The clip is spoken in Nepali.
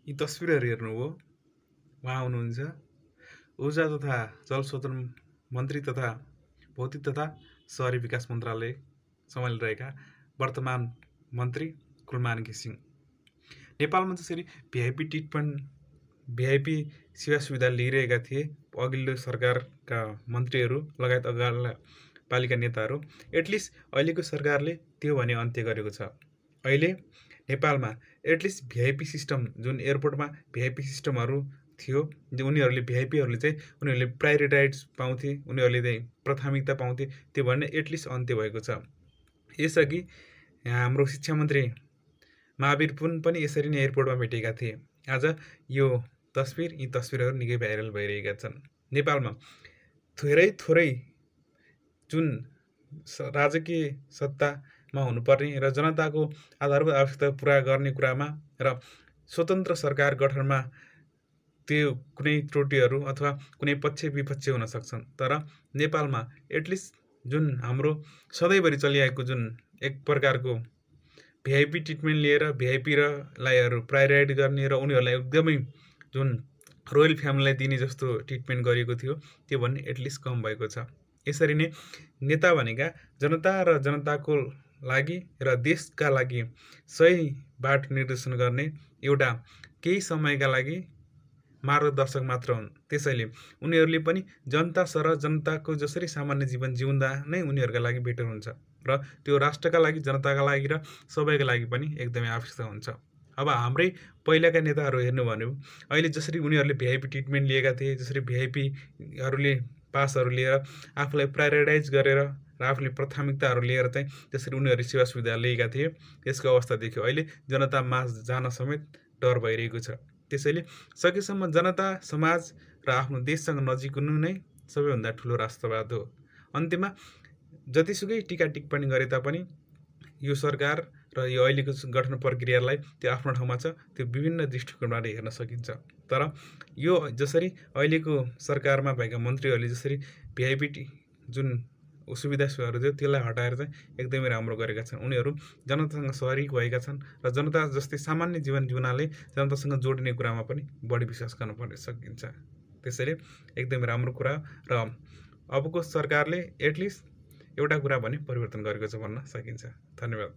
यी तस्बिरहरू हेर्नुभयो, उहाँ हुनुहुन्छ ऊर्जा तथा जलस्रोत मन्त्री तथा भौतिक तथा शहरी विकास मन्त्रालय सम्हालिरहेका वर्तमान मन्त्री कुलमान घिसिङ। नेपालमा जसरी भिआइपी ट्रिटमेन्ट, भिआइपी सेवा सुविधा लिइरहेका थिए अघिल्लो सरकारका मन्त्रीहरू लगायत अगाडिपालिका नेताहरू, एटलिस्ट अहिलेको सरकारले त्यो भने अन्त्य गरेको छ। अहिले नेपालमा एटलिस्ट भिआइपी सिस्टम, जुन एयरपोर्टमा भिआइपी सिस्टमहरू थियो, उनीहरूले भिआइपीहरूले चाहिँ उनीहरूले प्रायोरिटाइज पाउँथे, उनीहरूले चाहिँ प्राथमिकता पाउँथे, त्यो भन्ने एटलिस्ट अन्त्य भएको छ। यसअघि हाम्रो शिक्षा मन्त्री महावीर पुन पनि यसरी नै एयरपोर्टमा भेटेका थिए। आज यो यी तस्बिरहरू निकै भाइरल भइरहेका छन्। नेपालमा थोरै जुन राजकीय सत्तामा हुनुपर्ने र जनताको आधारभूत आवश्यकता पुरा गर्ने कुरामा र स्वतन्त्र सरकार गठनमा त्यो कुनै त्रुटिहरू अथवा कुनै पक्ष विपक्ष हुन सक्छन्। तर नेपालमा एटलिस्ट जुन हाम्रो सधैँभरि चलिआएको जुन एक प्रकारको भिआइपी ट्रिटमेन्ट लिएर भिआइपीलाई प्रायोरिटाइज गर्ने र उनीहरूलाई एकदमै जुन रोयल फ्यामिलीलाई दिने जस्तो ट्रिटमेन्ट गरिएको थियो, त्यो भन्ने एटलिस्ट कम भएको छ। यसरी नै नेता भनेका जनता र जनताको लागि र देशका लागि सही बाट निर्देशन गर्ने एउटा केही समयका लागि मार्गदर्शक मात्र हुन्। त्यसैले उनीहरूले पनि जनता र जनताको जसरी सामान्य जीवन जिउँदा नै उनीहरूका लागि बेटर हुन्छ र त्यो राष्ट्रका लागि, जनताका लागि र सबैका लागि पनि एकदमै आवश्यकता हुन्छ। अब हाम्रै पहिलाका नेताहरू हेर्नु भन्यो, अहिले जसरी उनीहरूले भिआइपी ट्रिटमेन्ट लिएका थिए, जसरी भिआइपीहरूले पासहरू लिएर आफूलाई प्रायोरिटाइज गरेर र आफूले प्राथमिकताहरू लिएर चाहिँ जसरी उनीहरूले सेवा सुविधा लिएका थिए, यसको अवस्था देख्यो अहिले जनता माझ जान समेत डर भइरहेको छ। त्यसैले सकेसम्म जनता, समाज र आफ्नो देशसँग नजिक हुनु नै सबैभन्दा ठुलो राष्ट्रवाद हो। अन्त्यमा जतिसुकै टिका टिप्पणी गरे तापनि यो सरकार र यो अहिलेको गठन प्रक्रियालाई त्यो आफ्नो ठाउँमा छ, त्यो विभिन्न दृष्टिकोणबाट हेर्न सकिन्छ। तर यो जसरी अहिलेको सरकारमा भएका मन्त्रीहरूले जसरी भिआइपी जुन सुविधाहरू थियो त्यसलाई हटाएर चाहिँ एकदमै राम्रो गरेका छन्। उनीहरू जनतासँग सहरी भएका छन् र जनता जस्तै सामान्य जीवन जिउनाले जनतासँग जोडिने कुरामा पनि बढी विश्वास गर्नुपर्ने सकिन्छ। त्यसैले एकदमै राम्रो कुरा र अबको सरकारले एटलिस्ट एउटा कुरा भने परिवर्तन गरेको छ भन्न सकिन्छ। धन्यवाद।